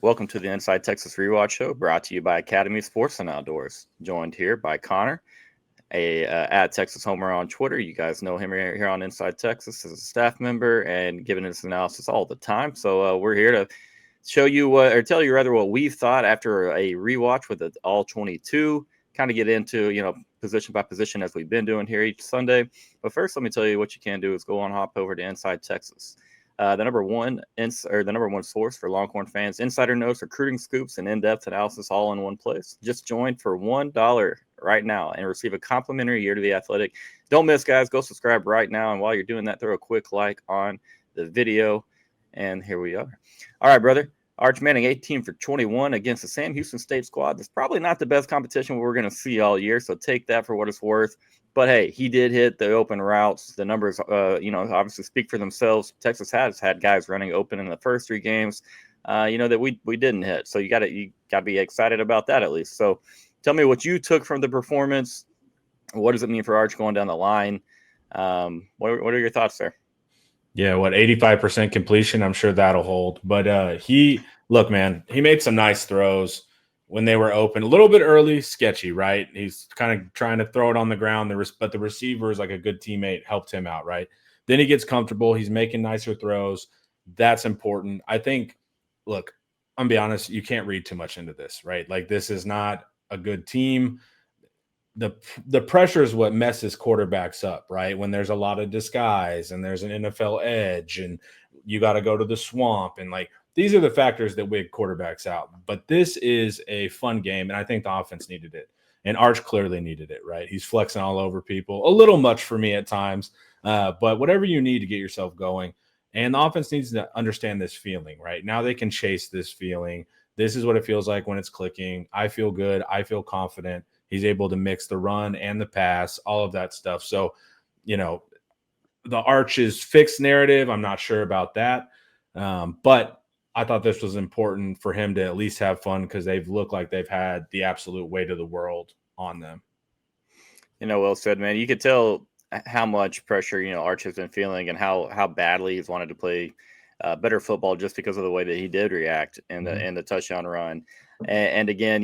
Welcome to the Inside Texas Rewatch Show, brought to you by Academy Sports and Outdoors. Joined here by Connor, at Texas Homer on Twitter. You guys know him here on Inside Texas as a staff member and giving us analysis all the time. So we're here to show you tell you rather what we've thought after a rewatch with the all 22. Kind of get into position by position as we've been doing here each Sunday. But first, let me tell you what you can do is go on hop over to Inside Texas. The number one source for Longhorn fans, insider notes, recruiting scoops, and in-depth analysis all in one place. Just join for $1 right now and receive a complimentary year to The Athletic. Don't miss, guys. Go subscribe right now. And while you're doing that, throw a quick like on the video. And here we are. All right, brother. Arch Manning, 18 for 21 against the Sam Houston State squad. That's probably not the best competition we're going to see all year, so take that for what it's worth. But, hey, he did hit the open routes. The numbers, obviously speak for themselves. Texas has had guys running open in the first three games, that we didn't hit. So you got to be excited about that at least. So tell me what you took from the performance. What does it mean for Arch going down the line? What are your thoughts there? Yeah, 85% completion? I'm sure that'll hold. But he made some nice throws when they were open. A little bit early, sketchy, right? He's kind of trying to throw it on the ground, but the receiver is like a good teammate, helped him out, right? Then he gets comfortable. He's making nicer throws. That's important. I think, look, I'm going to be honest, you can't read too much into this, right? Like, this is not a good team. The pressure is what messes quarterbacks up, right? When there's a lot of disguise and there's an NFL edge and you got to go to the swamp, and like, these are the factors that wig quarterbacks out. But this is a fun game, and I think the offense needed it. And Arch clearly needed it, right? He's flexing all over people. A little much for me at times, but whatever you need to get yourself going. And the offense needs to understand this feeling, right? Now they can chase this feeling. This is what it feels like when it's clicking. I feel good. I feel confident. He's able to mix the run and the pass, all of that stuff. So, the Arch's fixed narrative, I'm not sure about that. But I thought this was important for him to at least have fun because they've looked like they've had the absolute weight of the world on them. Well said, man. You could tell how much pressure, Arch has been feeling and how badly he's wanted to play better football just because of the way that he did react in the touchdown run. And again,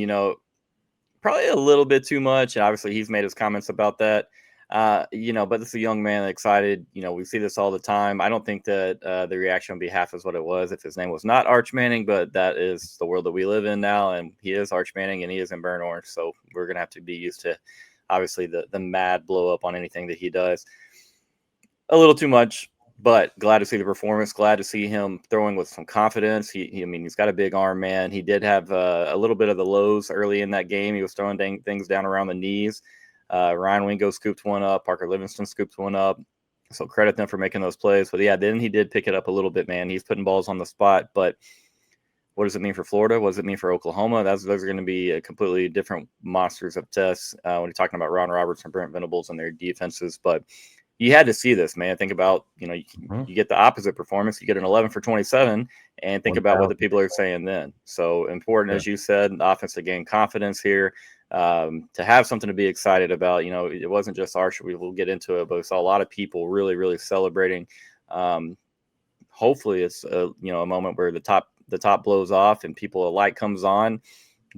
probably a little bit too much. Obviously, he's made his comments about that. But this is a young man excited. We see this all the time. I don't think that the reaction would be half as what it was if his name was not Arch Manning, but that is the world that we live in now. And he is Arch Manning and he is in burnt orange. So we're going to have to be used to, obviously, the mad blow up on anything that he does. A little too much, but glad to see the performance. Glad to see him throwing with some confidence. He's got a big arm, man. He did have a little bit of the lows early in that game. He was throwing things down around the knees. Ryan Wingo scooped one up. Parker Livingston scooped one up. So credit them for making those plays. But, yeah, then he did pick it up a little bit, man. He's putting balls on the spot. But what does it mean for Florida? What does it mean for Oklahoma? Those are going to be completely different monsters of tests when you're talking about Ron Roberts and Brent Venables and their defenses. But you had to see this, man. Think about, you get the opposite performance. You get an 11 for 27, and think about what the people are saying then. So important, as you said, the offense to gain confidence here. To have something to be excited about. It wasn't just Arch. We'll get into it, but we saw a lot of people really, really celebrating. Hopefully, it's a moment where the top blows off and a light comes on.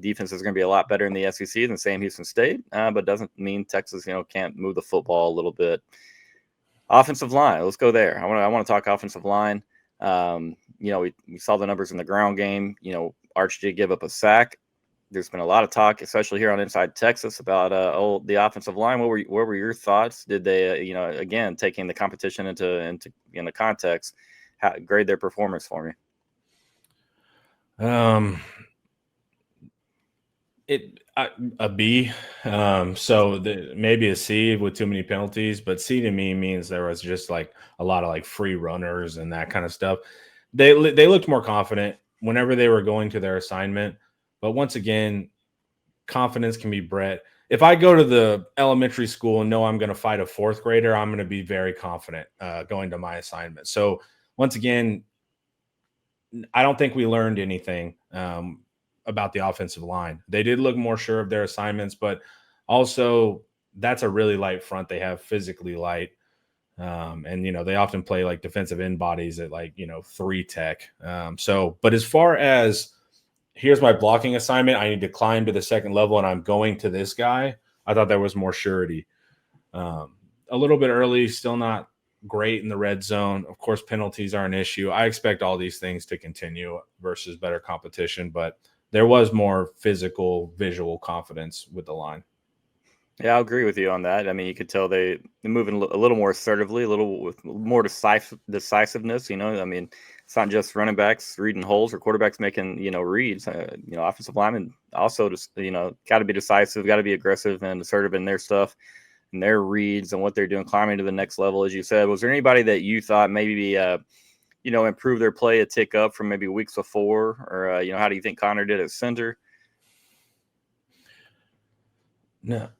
Defense is going to be a lot better in the SEC than Sam Houston State, but doesn't mean Texas, can't move the football a little bit. Offensive line, let's go there. I want to talk offensive line. We saw the numbers in the ground game. Arch did give up a sack. There's been a lot of talk, especially here on Inside Texas, about the offensive line. What were your thoughts? Did they, again, taking the competition into the context, grade their performance for me? A B. Maybe a C with too many penalties, but C to me means there was just like a lot of like free runners and that kind of stuff. They looked more confident whenever they were going to their assignment. But once again, confidence can be bred. If I go to the elementary school and know I'm going to fight a fourth grader, I'm going to be very confident going to my assignment. So once again, I don't think we learned anything about the offensive line. They did look more sure of their assignments, but also that's a really light front. They have physically light. And, they often play like defensive end bodies at 3 tech. But as far as here's my blocking assignment. I need to climb to the second level, and I'm going to this guy. I thought there was more surety. A little bit early, still not great in the red zone. Of course, penalties are an issue. I expect all these things to continue versus better competition, but there was more physical, visual confidence with the line. Yeah, I'll agree with you on that. I mean, you could tell they're moving a little more assertively, a little with more decisiveness. I mean, it's not just running backs reading holes or quarterbacks making reads. Offensive linemen also just got to be decisive, got to be aggressive and assertive in their stuff and their reads and what they're doing, climbing to the next level. As you said, was there anybody that you thought maybe improve their play a tick up from maybe weeks before, or how do you think Connor did at center? No.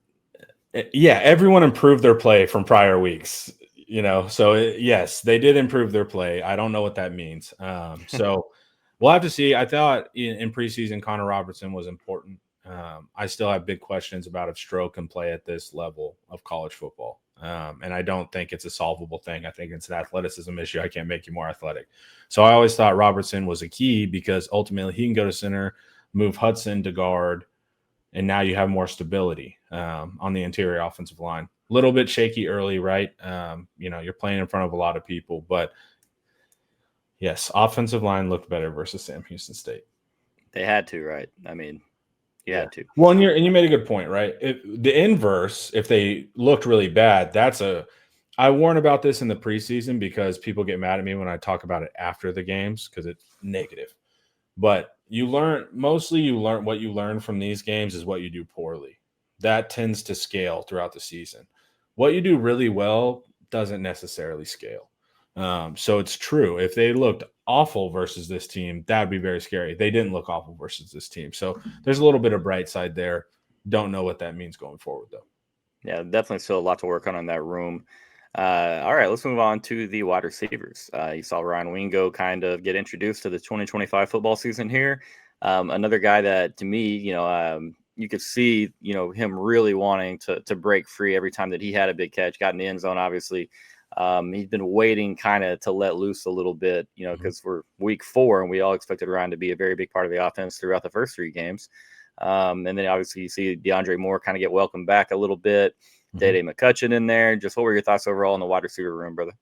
Yeah, everyone improved their play from prior weeks, so yes, they did improve their play. I don't know what that means. So we'll have to see. I thought in preseason, Connor Robertson was important. I still have big questions about if Stroh can play at this level of college football. And I don't think it's a solvable thing. I think it's an athleticism issue. I can't make you more athletic. So I always thought Robertson was a key because ultimately he can go to center, move Hudson to guard, and now you have more stability on the interior offensive line. A little bit shaky early, right? You're playing in front of a lot of people, but yes, offensive line looked better versus Sam Houston State. They had to, right? I mean, you had to. Well, and you made a good point, right? The inverse, if they looked really bad, I warn about this in the preseason because people get mad at me when I talk about it after the games because it's negative. But what you learn from these games is what you do poorly. That tends to scale throughout the season. What you do really well doesn't necessarily scale. So it's true. If they looked awful versus this team, that'd be very scary. They didn't look awful versus this team. So there's a little bit of bright side there. Don't know what that means going forward, though. Yeah, definitely still a lot to work on in that room. All right, let's move on to the wide receivers. You saw Ryan Wingo kind of get introduced to the 2025 football season here. Another guy that, to me, you could see, him really wanting to break free every time that he had a big catch, got in the end zone, obviously. He's been waiting kind of to let loose a little bit, because we're week 4 and we all expected Ryan to be a very big part of the offense throughout the first 3 games. And then obviously you see DeAndre Moore kind of get welcomed back a little bit. Dede McCutcheon in there. Just what were your thoughts overall in the wide receiver room, brother?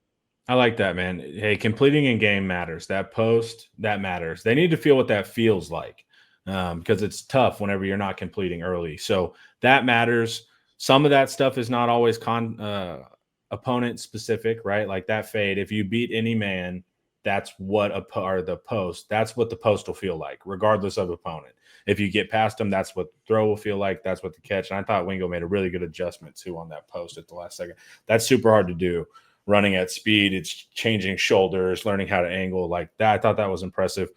I like that, man. Hey, completing in game matters. That post, that matters. They need to feel what that feels like because it's tough whenever you're not completing early. So that matters. Some of that stuff is not always opponent specific, right? Like that fade. If you beat any man, that's what the post. That's what the post will feel like, regardless of opponent. If you get past them, that's what the throw will feel like. That's what the catch. And I thought Wingo made a really good adjustment too on that post at the last second. That's super hard to do. Running at speed, it's changing shoulders, learning how to angle like that. I thought that was impressive.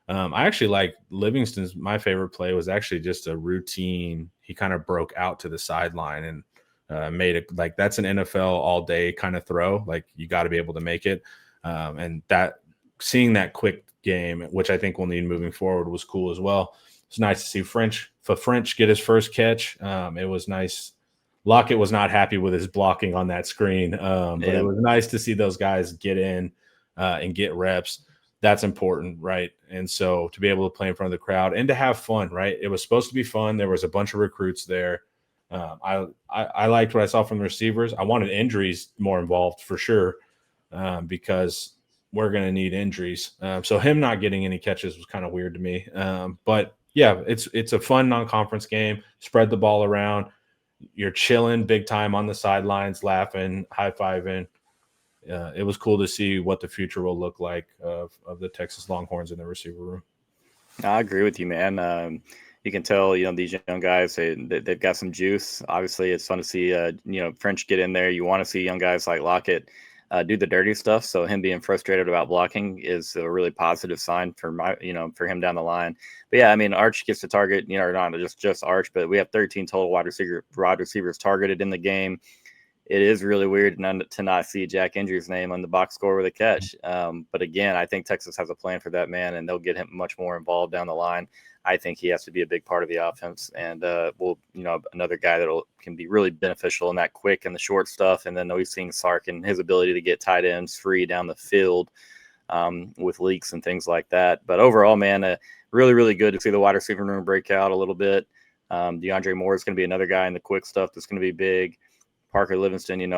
I actually like Livingston's. My favorite play was actually just a routine. He kind of broke out to the sideline and made it like that's an NFL all day kind of throw. Like you got to be able to make it. And that seeing that quick game, which I think we'll need moving forward, was cool as well. It's nice to see French get his first catch. It was nice. Lockett was not happy with his blocking on that screen, but it was nice to see those guys get in and get reps. That's important, right? And so to be able to play in front of the crowd and to have fun, right? It was supposed to be fun. There was a bunch of recruits there. I liked what I saw from the receivers. I wanted injuries more involved for sure because we're going to need injuries. So him not getting any catches was kind of weird to me. But yeah, it's a fun non-conference game. Spread the ball around. You're chilling big time on the sidelines, laughing, high-fiving. It was cool to see what the future will look like of the Texas Longhorns in the receiver room. I agree with you, man. You can tell, these young guys, they've got some juice. Obviously, it's fun to see, French get in there. You want to see young guys like Lockett do the dirty stuff. So him being frustrated about blocking is a really positive sign for for him down the line. But yeah, I mean, Arch gets to target, or not just Arch, but we have 13 total wide receivers targeted in the game. It is really weird to not see Jack Injury's name on the box score with a catch. But again, I think Texas has a plan for that man, and they'll get him much more involved down the line. I think he has to be a big part of the offense, and another guy that can be really beneficial in that quick and the short stuff. And then we've seen Sark and his ability to get tight ends free down the field with leaks and things like that. But overall, man, really, really good to see the wide receiver room break out a little bit. DeAndre Moore is going to be another guy in the quick stuff that's going to be big. Parker Livingston,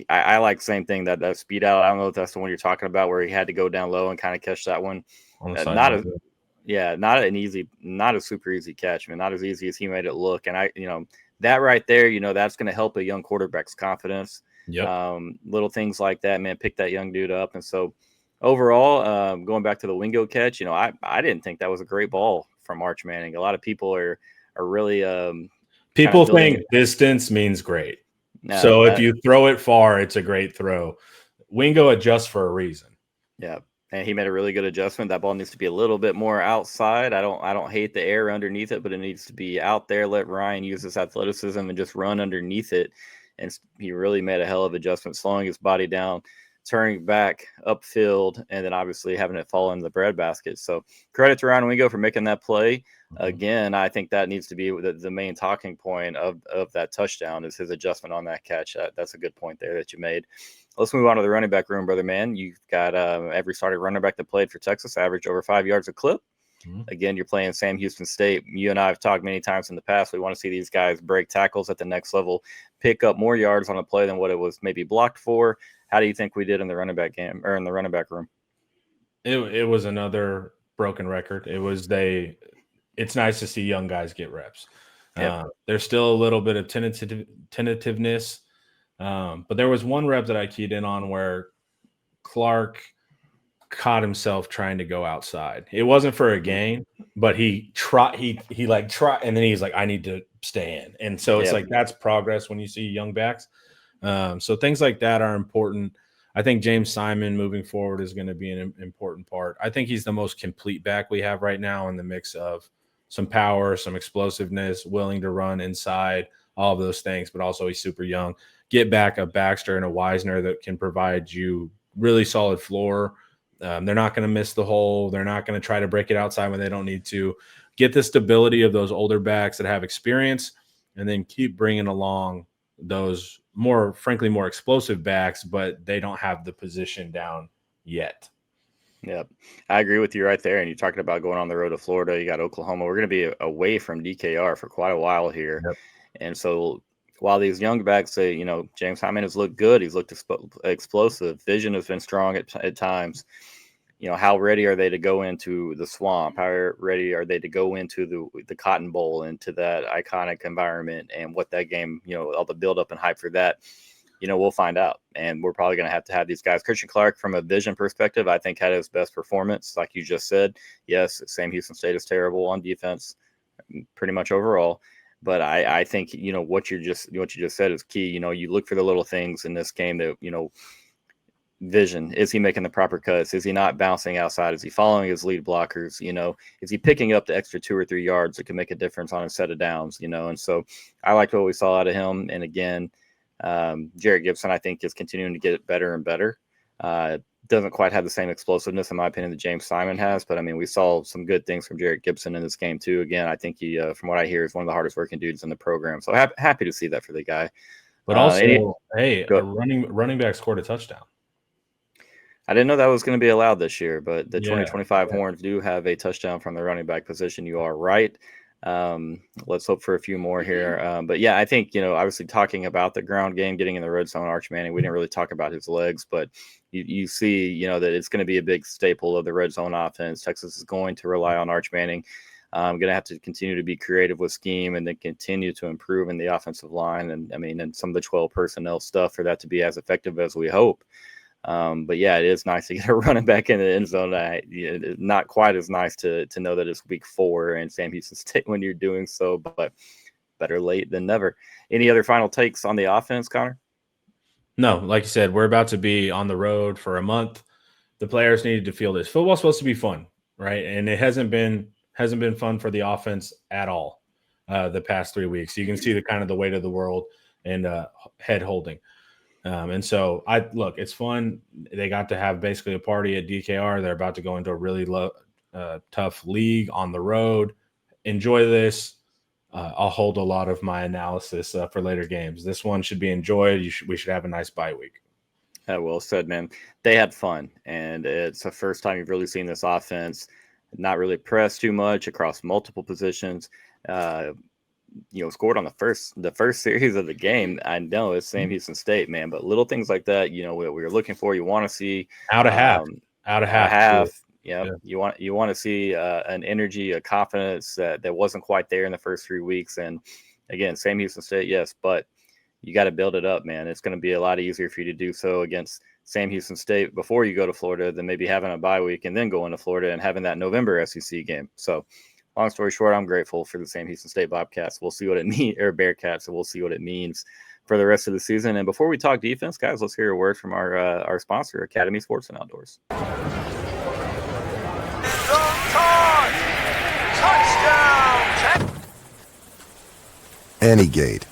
I like the same thing, that speed out. I don't know if that's the one you're talking about where he had to go down low and kind of catch that one. On the Not sideline. not a super easy catch, man. Not as easy as he made it look. And that right there, that's going to help a young quarterback's confidence. Yep. Little things like that, man. Pick that young dude up. And so overall, going back to the Wingo catch, I didn't think that was a great ball from Arch Manning. A lot of people are really people think distance means great. No, so if you throw it far, it's a great throw. Wingo adjusts for a reason. Yeah. And he made a really good adjustment. That ball needs to be a little bit more outside. I don't hate the air underneath it, but it needs to be out there. Let Ryan use his athleticism and just run underneath it. And he really made a hell of adjustment, slowing his body down, turning back upfield, and then obviously having it fall into the breadbasket. So credit to Ryan Wingo for making that play. Again, I think that needs to be the main talking point of that touchdown is his adjustment on that catch. That's a good point there that you made. Let's move on to the running back room, brother man. You've got every starting running back that played for Texas averaged over 5 yards a clip. Again, you're playing Sam Houston State. You and I have talked many times in the past. We want to see these guys break tackles at the next level, pick up more yards on a play than what it was maybe blocked for. How do you think we did in the running back game or in the running back room? It was another broken record. It's nice to see young guys get reps. Yep. There's still a little bit of tentativeness. But there was one rep that I keyed in on where Clark caught himself trying to go outside. It wasn't for a gain, but he tried, and then he's like, I need to stay in. And so it's like, that's progress when you see young backs. So things like that are important. I think James Simon moving forward is going to be an important part. I think he's the most complete back we have right now in the mix of some power, some explosiveness, willing to run inside, all of those things, but also he's super young. Get back a Baxter and a Wisner that can provide you really solid floor. They're not going to miss the hole. They're not going to try to break it outside when they don't need to. Get the stability of those older backs that have experience, and then keep bringing along those more explosive backs, but they don't have the position down yet. Yep. I agree with you right there. And you're talking about going on the road to Florida. You got Oklahoma. We're going to be away from DKR for quite a while here. Yep. And so while these young backs say, James Hyman has looked good, he's looked explosive, vision has been strong at times. How ready are they to go into the swamp? How ready are they to go into the Cotton Bowl, into that iconic environment, and what that game, all the buildup and hype for that, we'll find out. And we're probably going to have these guys. Christian Clark, from a vision perspective, I think had his best performance, like you just said. Yes, Sam Houston State is terrible on defense, pretty much overall. But I think, what you just said is key. You look for the little things in this game that, vision. Is he making the proper cuts? Is he not bouncing outside? Is he following his lead blockers? Is he picking up the extra 2 or 3 yards that can make a difference on a set of downs? And so I liked what we saw out of him. And again, Jarrett Gibson, I think, is continuing to get better and better. Doesn't quite have the same explosiveness, in my opinion, that James Simon has. But, I mean, we saw some good things from Jarrett Gibson in this game, too. Again, I think he, from what I hear, is one of the hardest working dudes in the program. So happy to see that for the guy. But also, a running back scored a touchdown. I didn't know that was going to be allowed this year, but the 2025 Horns do have a touchdown from the running back position. You are right. Let's hope for a few more here. But yeah, I think, obviously talking about the ground game, getting in the red zone, Arch Manning, we didn't really talk about his legs, but you see, that it's going to be a big staple of the red zone offense. Texas is going to rely on Arch Manning. Going to have to continue to be creative with scheme and then continue to improve in the offensive line. And some of the 12 personnel stuff for that to be as effective as we hope. But yeah, it is nice to get a running back in the end zone. Not quite as nice to know that it's week 4 and Sam Houston State when you're doing so, but better late than never. Any other final takes on the offense, Connor? No, like you said, we're about to be on the road for a month. The players needed to feel this. Football's supposed to be fun, right? And it hasn't been fun for the offense at all the past 3 weeks. You can see the weight of the world and head holding. And so it's fun. They got to have basically a party at DKR. They're about to go into a really tough league on the road. Enjoy this. I'll hold a lot of my analysis for later games. This one should be enjoyed. We should have a nice bye week. Well said, man. They had fun, and it's the first time you've really seen this offense not really pressed too much across multiple positions. Scored on the first series of the game. I know it's Sam Houston State, man, but little things like that, what we were looking for, you want to see out of half. Out of half. Yeah. You want to see an energy, a confidence that wasn't quite there in the first 3 weeks. And again, Sam Houston State, yes, but you got to build it up, man. It's going to be a lot easier for you to do so against Sam Houston State before you go to Florida than maybe having a bye week and then going to Florida and having that November SEC game. So long story short, I'm grateful for the Sam Houston State Bobcats. We'll see what it means, or Bearcats, so we'll see what it means for the rest of the season. And before we talk defense, guys, let's hear a word from our sponsor, Academy Sports and Outdoors. Any gate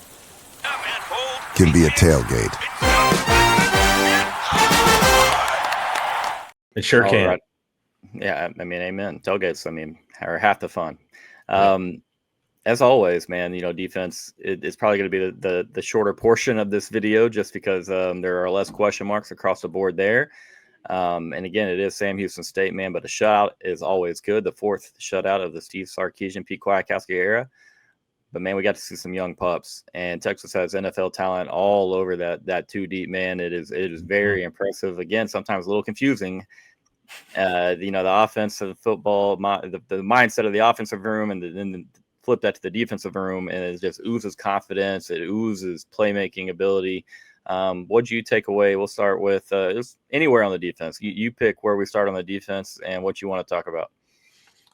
can be a tailgate. It sure can. Right. Yeah, I mean, amen. Tailgates, I mean, are half the fun. As always, man, defense is probably going to be the shorter portion of this video just because there are less question marks across the board there. And again, it is Sam Houston State, man, but a shutout is always good. The fourth shutout of the Steve Sarkisian, Pete Kwiatkowski era. But, man, we got to see some young pups. And Texas has NFL talent all over that two deep, man. It is very impressive. Again, sometimes a little confusing. The offensive football, the mindset of the offensive room, and then flip that to the defensive room, and it just oozes confidence. It oozes playmaking ability. What do you take away? We'll start with just anywhere on the defense. You pick where we start on the defense and what you want to talk about.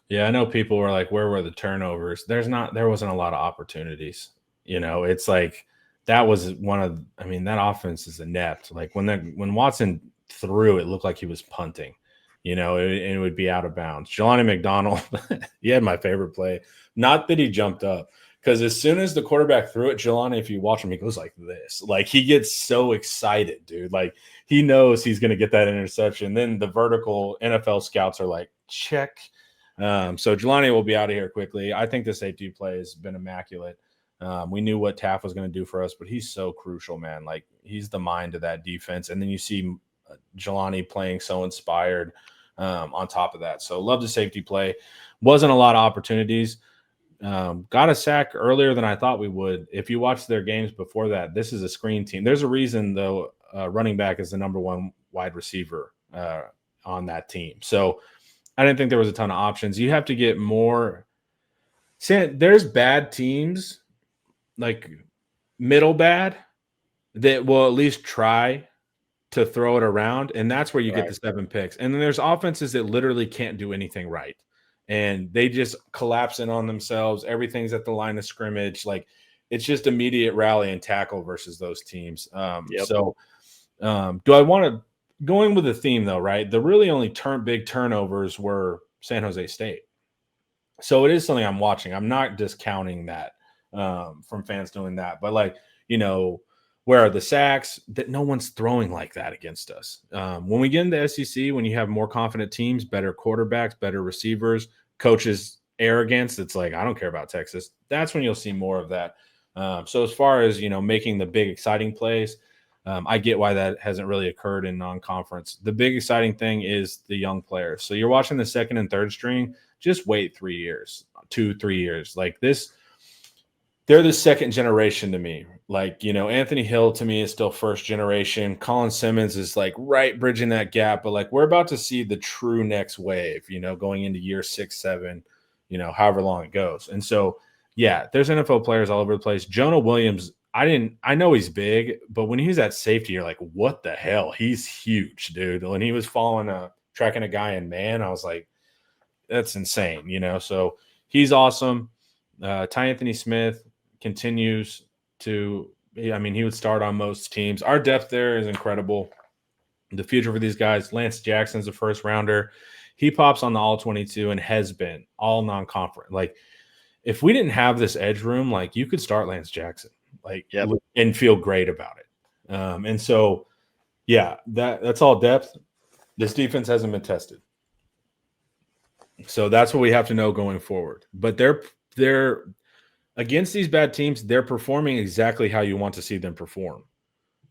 Yeah, I know people were like, where were the turnovers? There wasn't a lot of opportunities. It's like that was that offense is inept. Like when Watson threw, it looked like he was punting. It would be out of bounds. Jelani McDonald, he had my favorite play. Not that he jumped up, because as soon as the quarterback threw it, Jelani, if you watch him, he goes like this. Like, he gets so excited, dude. Like, he knows he's going to get that interception. Then the vertical NFL scouts are like, check. So Jelani will be out of here quickly. I think the safety play has been immaculate. We knew what Taft was going to do for us, but he's so crucial, man. Like, he's the mind of that defense. And then you see Jelani playing so inspired on top of that. So love the safety play. Wasn't a lot of opportunities. Got a sack earlier than I thought we would. If you watch their games before that, this is a screen team. There's a reason, though, running back is the number one wide receiver on that team. So I didn't think there was a ton of options. You have to get more. There's bad teams, like middle bad, that will at least try to throw it around, and that's where you get the 7 picks. And then there's offenses that literally can't do anything right, and they just collapse in on themselves. Everything's at the line of scrimmage. Like, it's just immediate rally and tackle versus those teams. So do I want to going with the theme, though, right? The really only big turnovers were San Jose State. So it is something I'm watching. I'm not discounting that from fans doing that, but where are the sacks? That no one's throwing like that against us. When we get into SEC, when you have more confident teams, better quarterbacks, better receivers, coaches' arrogance, it's like, I don't care about Texas. That's when you'll see more of that. So as far as, making the big exciting plays, I get why that hasn't really occurred in non-conference. The big exciting thing is the young players. So you're watching the second and third string, just wait 3 years, 2-3 years. Like this, they're the second generation to me. Like, Anthony Hill to me is still first generation. Colin Simmons is like right bridging that gap, but like we're about to see the true next wave, going into year 6, 7, however long it goes. And so, yeah, there's NFL players all over the place. Jonah Williams, I know he's big, but when he's at safety, you're like, what the hell? He's huge, dude. When he was tracking a guy in man, I was like, that's insane, So he's awesome. Ty Anthony Smith continues to, he would start on most teams. Our depth there is incredible. The future for these guys, Lance Jackson's a first rounder. He pops on the all 22 and has been all non-conference. Like, if we didn't have this edge room, like, you could start Lance Jackson, and feel great about it. And so, yeah, that's all depth. This defense hasn't been tested. So that's what we have to know going forward. But they're against these bad teams, they're performing exactly how you want to see them perform.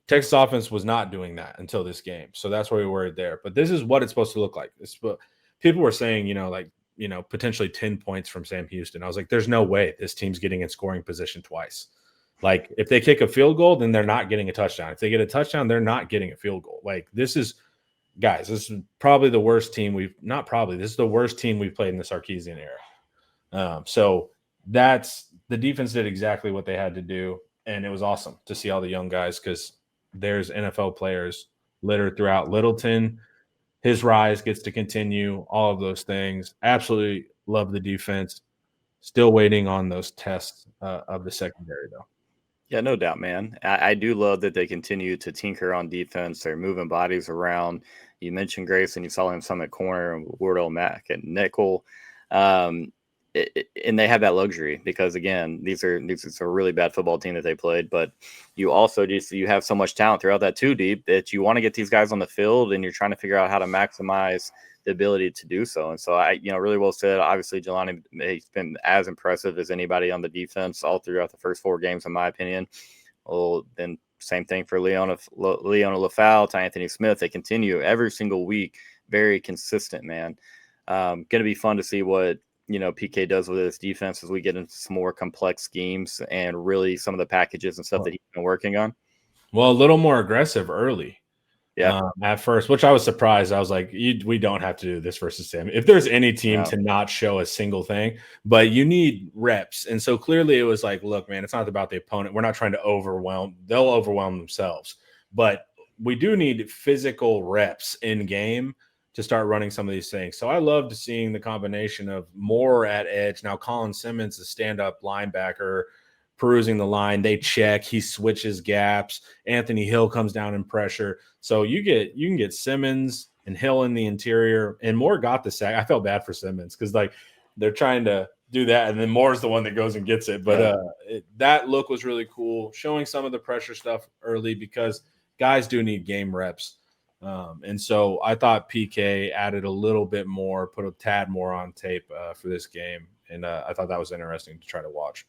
Texas offense was not doing that until this game. So that's why we worried there. But this is what it's supposed to look like. People were saying, potentially 10 points from Sam Houston. I was like, there's no way this team's getting in scoring position twice. Like, if they kick a field goal, then they're not getting a touchdown. If they get a touchdown, they're not getting a field goal. Like, this is probably the worst team this is the worst team we've played in the Sarkisian era. So the defense did exactly what they had to do. And it was awesome to see all the young guys, because there's NFL players littered throughout. Littleton, his rise gets to continue, all of those things. Absolutely love the defense. Still waiting on those tests of the secondary, though. Yeah, no doubt, man. I do love that they continue to tinker on defense. They're moving bodies around. You mentioned Grayson. You saw him some at corner, and Wardell Mack at nickel. And they have that luxury because, again, this is a really bad football team that they played. But you also you have so much talent throughout that two deep that you want to get these guys on the field, and you're trying to figure out how to maximize the ability to do so. And so really well said. Obviously, Jelani, he's been as impressive as anybody on the defense all throughout the first 4 games, in my opinion. Well, then same thing for Leona LaFau, to Anthony Smith. They continue every single week, very consistent, man. Going to be fun to see what PK does with his defense as we get into some more complex schemes and really some of the packages and stuff that he's been working on. Well, a little more aggressive early. Yeah. At first, which I was surprised. I was like, we don't have to do this versus Sam. If there's any team to not show a single thing, but you need reps. And so clearly it was like, look, man, it's not about the opponent. We're not trying to overwhelm. They'll overwhelm themselves. But we do need physical reps in game to start running some of these things. So I loved seeing the combination of Moore at edge. Now Colin Simmons, a stand-up linebacker, perusing the line. They check. He switches gaps. Anthony Hill comes down in pressure. So you can get Simmons and Hill in the interior. And Moore got the sack. I felt bad for Simmons because they're trying to do that, and then Moore's the one that goes and gets it. But that look was really cool, showing some of the pressure stuff early because guys do need game reps. And so I thought PK added a little bit more, put a tad more on tape for this game. And I thought that was interesting to try to watch.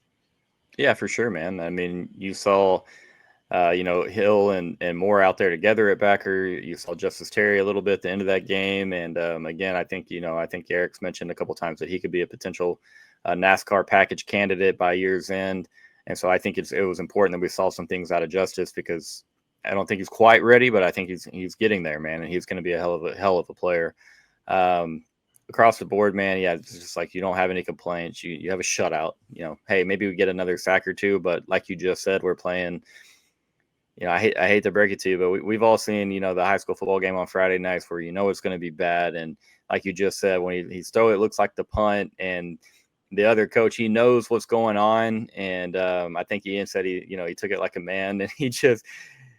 Yeah, for sure, man. I mean, you saw, Hill and Moore out there together at backer. You saw Justice Terry a little bit at the end of that game. And again, I think Eric's mentioned a couple times that he could be a potential NASCAR package candidate by year's end. And so I think it was important that we saw some things out of Justice, because I don't think he's quite ready, but I think he's getting there, man. And he's going to be a hell of a player. Across the board, man, yeah, it's just like you don't have any complaints. You have a shutout. Hey, maybe we get another sack or two, but like you just said, we're playing. I hate to break it to you, but we've all seen the high school football game on Friday nights where it's going to be bad, and like you just said, when he's throw, it looks like the punt, and the other coach, he knows what's going on, and I think Ian said he took it like a man, and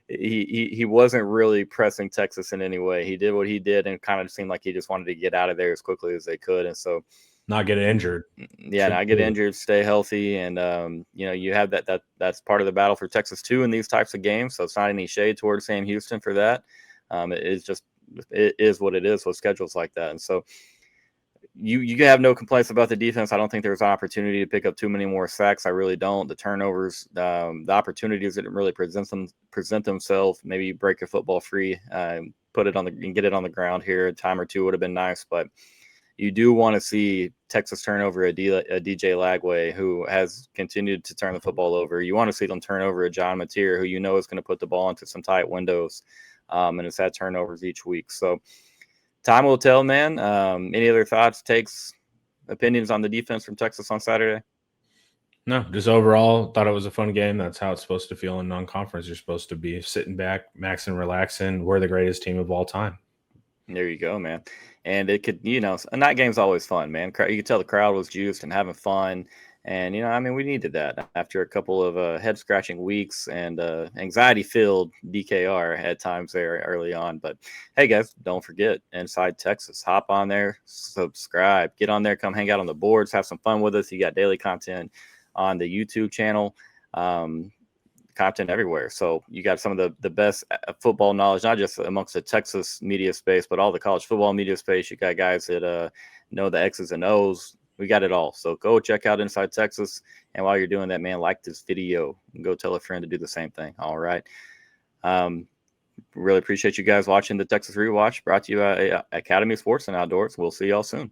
he wasn't really pressing Texas in any way. He did what he did, and kind of seemed like he just wanted to get out of there as quickly as they could. And so not get injured. Yeah, not get injured, stay healthy. And, you have that's part of the battle for Texas too in these types of games. So it's not any shade towards Sam Houston for that. It is what it is with schedules like that. And so you have no complaints about the defense. I don't think there's an opportunity to pick up too many more sacks. I really don't. The turnovers, the opportunities didn't really present themselves. Maybe you break your football free, put it and get it on the ground here. A time or two would have been nice, but you do want to see Texas turn over a DJ Lagway, who has continued to turn the football over. You want to see them turn over a John Mateer, who is going to put the ball into some tight windows, and it's had turnovers each week. So time will tell, man. Any other thoughts, takes, opinions on the defense from Texas on Saturday? No, just overall, thought it was a fun game. That's how it's supposed to feel in non-conference. You're supposed to be sitting back, maxing, relaxing. We're the greatest team of all time. There you go, man. And it could, a night game's always fun, man. You could tell the crowd was juiced and having fun. And, we needed that after a couple of head-scratching weeks and anxiety-filled DKR at times there early on. But, hey, guys, don't forget, Inside Texas. Hop on there, subscribe. Get on there, come hang out on the boards, have some fun with us. You got daily content on the YouTube channel, content everywhere. So you got some of the best football knowledge, not just amongst the Texas media space, but all the college football media space. You got guys that know the X's and O's. We got it all. So go check out Inside Texas. And while you're doing that, man, like this video and go tell a friend to do the same thing. All right. Really appreciate you guys watching the Texas Rewatch, brought to you by Academy Sports and Outdoors. We'll see y'all soon.